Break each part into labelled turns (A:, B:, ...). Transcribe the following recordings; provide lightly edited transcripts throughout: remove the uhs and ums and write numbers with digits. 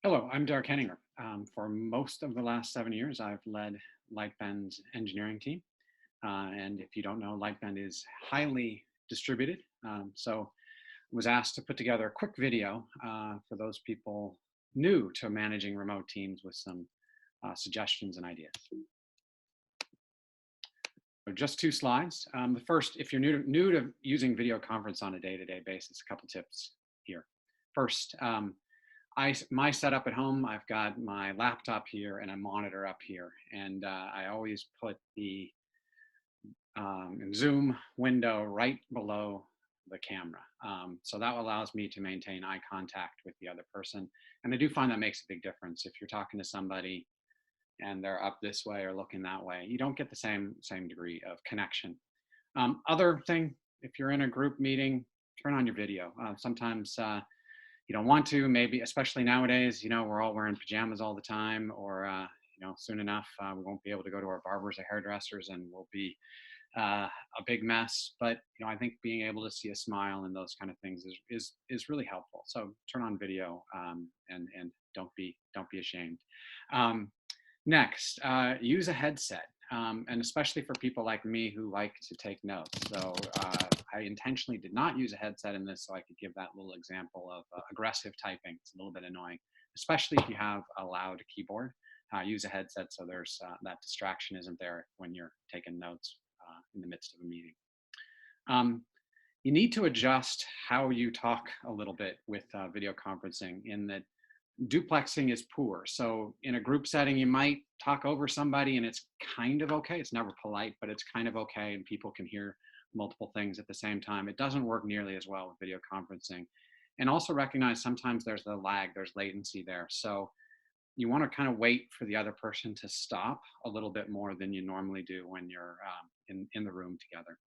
A: Hello, I'm Henninger. For most of the last 7 years, I've led Lightbend's engineering team. And if you don't know, Lightbend is highly distributed. So I was asked to put together a quick video for those people new to managing remote teams with some suggestions and ideas. So just two slides. The first, if you're new to using video conference on a day-to-day basis, a couple tips here. First, my setup at home, I've got my laptop here and a monitor up here, and I always put the Zoom window right below the camera. So that allows me to maintain eye contact with the other person. And I do find that makes a big difference. If you're talking to somebody and they're up this way or looking that way, you don't get the same degree of connection. Other thing, if you're in a group meeting, turn on your video. Sometimes you don't want to, maybe, especially nowadays, we're all wearing pajamas all the time, or, soon enough, we won't be able to go to our barbers or hairdressers and we'll be a big mess. But, I think being able to see a smile and those kind of things is really helpful. So turn on video and don't be ashamed. Next, use a headset. And especially for people like me who like to take notes. So I intentionally did not use a headset in this so I could give that little example of aggressive typing. It's a little bit annoying, especially if you have a loud keyboard. Use a headset so there's that distraction isn't there when you're taking notes in the midst of a meeting. You need to adjust how you talk a little bit with video conferencing, in that duplexing is poor. So in a group setting, you might talk over somebody and it's kind of okay. It's never polite, but it's kind of okay. And people can hear multiple things at the same time. It doesn't work nearly as well with video conferencing. And also recognize sometimes there's a lag, there's latency there. So you want to kind of wait for the other person to stop a little bit more than you normally do when you're in the room together.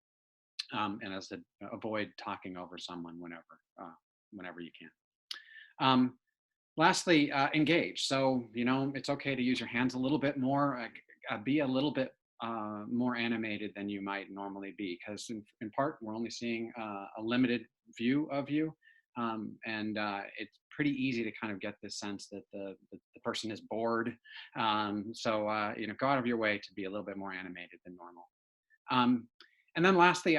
A: And as to avoid talking over someone whenever you can. Lastly, engage. So, it's okay to use your hands a little bit more, be a little bit more animated than you might normally be, because in part, we're only seeing a limited view of you. And it's pretty easy to kind of get this sense that the person is bored. So, go out of your way to be a little bit more animated than normal. And then lastly,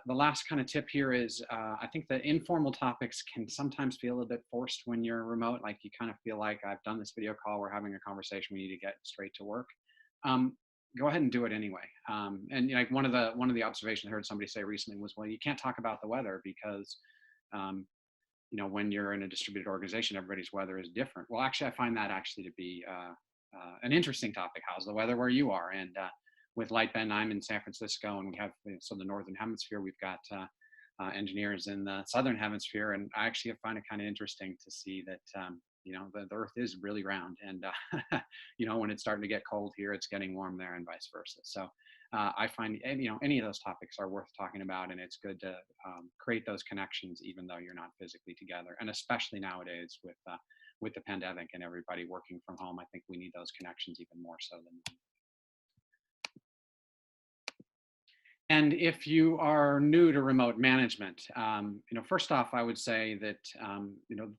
A: the last kind of tip here is I think the informal topics can sometimes feel a little bit forced when you're remote. Like you kind of feel like, I've done this video call, we're having a conversation, we need to get straight to work. Go ahead and do it anyway. And like one of the observations I heard somebody say recently was, well, you can't talk about the weather because when you're in a distributed organization, everybody's weather is different. Well, actually, I find that actually to be an interesting topic. How's the weather where you are? And with Lightbend, I'm in San Francisco, and we have so the northern hemisphere. We've got engineers in the southern hemisphere, and I actually find it kind of interesting to see that the Earth is really round, and when it's starting to get cold here, it's getting warm there, and vice versa. So I find any of those topics are worth talking about, and it's good to create those connections even though you're not physically together, and especially nowadays with the pandemic and everybody working from home. I think we need those connections even more so than. And if you are new to remote management, first off, I would say that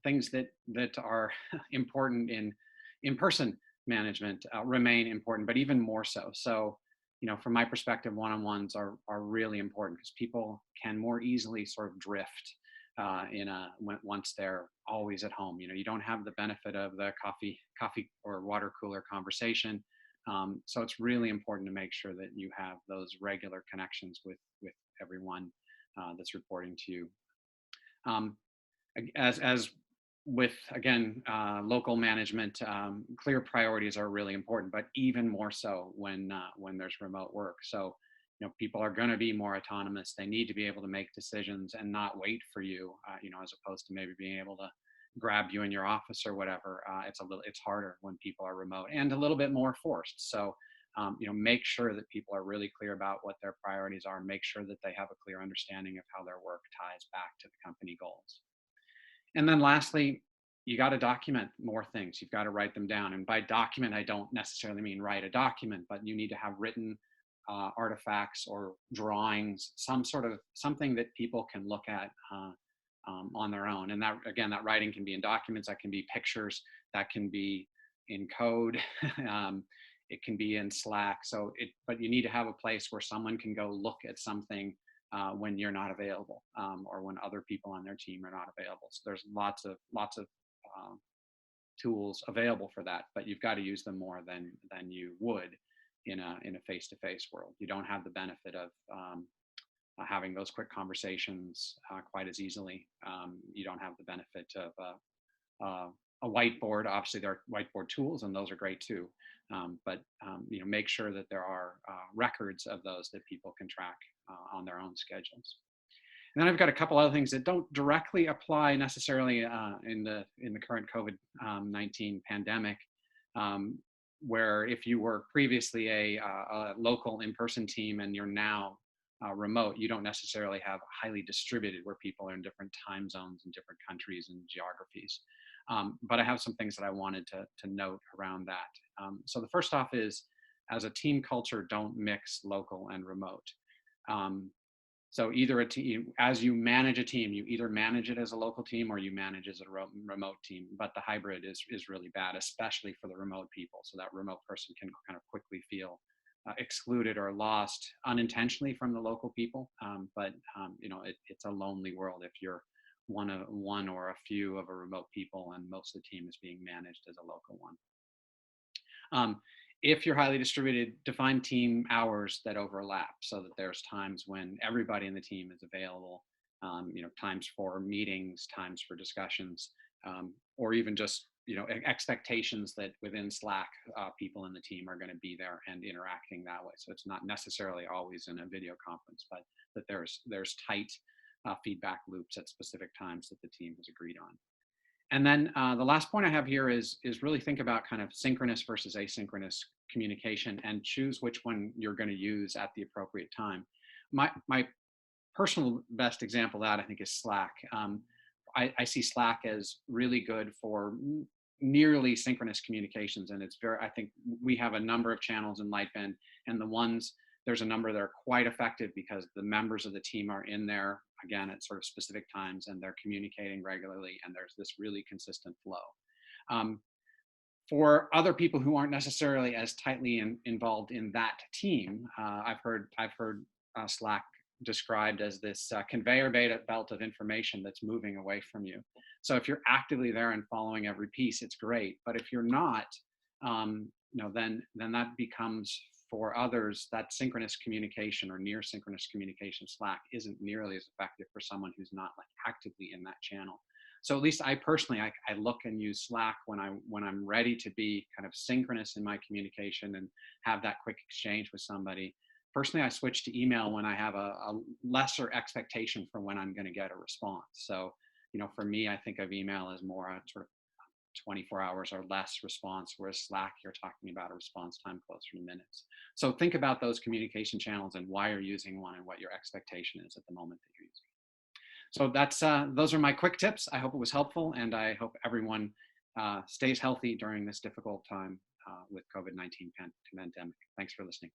A: things that are important in in-person management remain important, but even more so. So, from my perspective, one-on-ones are really important because people can more easily sort of drift once they're always at home. You don't have the benefit of the coffee or water cooler conversation. So it's really important to make sure that you have those regular connections with everyone that's reporting to you. As with, again, local management, clear priorities are really important, but even more so when there's remote work. So people are going to be more autonomous. They need to be able to make decisions and not wait for you, as opposed to maybe being able to grab you in your office or whatever. It's harder when people are remote and a little bit more forced. So, make sure that people are really clear about what their priorities are. Make sure that they have a clear understanding of how their work ties back to the company goals. And then lastly, you got to document more things. You've got to write them down. And by document, I don't necessarily mean write a document, but you need to have written artifacts or drawings, something that people can look at on their own. And that, again, that writing can be in documents, that can be pictures, that can be in code. It can be in Slack. But you need to have a place where someone can go look at something when you're not available, or when other people on their team are not available. So there's lots of tools available for that, but you've got to use them more than you would in a face-to-face world. You don't have the benefit of having those quick conversations quite as easily. You don't have the benefit of a whiteboard. Obviously, there are whiteboard tools, and those are great too. But make sure that there are records of those that people can track on their own schedules. And then I've got a couple other things that don't directly apply necessarily in the current COVID-19 pandemic, where if you were previously a local in-person team and you're now remote, you don't necessarily have highly distributed where people are in different time zones and different countries and geographies. But I have some things that I wanted to note around that. So the first off is, as a team culture, don't mix local and remote. So either a team, as you manage a team, you either manage it as a local team or you manage as a remote team. But the hybrid is really bad, especially for the remote people. So that remote person can kind of quickly feel excluded or lost unintentionally from the local people. But it's a lonely world if you're one or a few of a remote people and most of the team is being managed as a local one. If you're highly distributed, define team hours that overlap so that there's times when everybody in the team is available, times for meetings, times for discussions, or even just, expectations that within Slack, people in the team are going to be there and interacting that way. So it's not necessarily always in a video conference, but that there's tight feedback loops at specific times that the team has agreed on. And then the last point I have here is really think about kind of synchronous versus asynchronous communication and choose which one you're going to use at the appropriate time. My personal best example of that, I think, is Slack. I see Slack as really good for nearly synchronous communications, and I think we have a number of channels in Lightbend, and there's a number that are quite effective because the members of the team are in there, again, at sort of specific times, and they're communicating regularly, and there's this really consistent flow. For other people who aren't necessarily as tightly involved in that team, I've heard Slack described as this conveyor belt of information that's moving away from you. So if you're actively there and following every piece, it's great. But if you're not, then that becomes, for others, that synchronous communication or near synchronous communication, Slack, isn't nearly as effective for someone who's not like actively in that channel. So at least I personally, I look and use Slack when I'm ready to be kind of synchronous in my communication and have that quick exchange with somebody. Personally, I switch to email when I have a lesser expectation for when I'm going to get a response. So, for me, I think of email as more a sort of 24 hours or less response, whereas Slack, you're talking about a response time closer to minutes. So think about those communication channels and why you're using one and what your expectation is at the moment that you're using. So those are my quick tips. I hope it was helpful, and I hope everyone stays healthy during this difficult time with COVID-19 pandemic. Thanks for listening.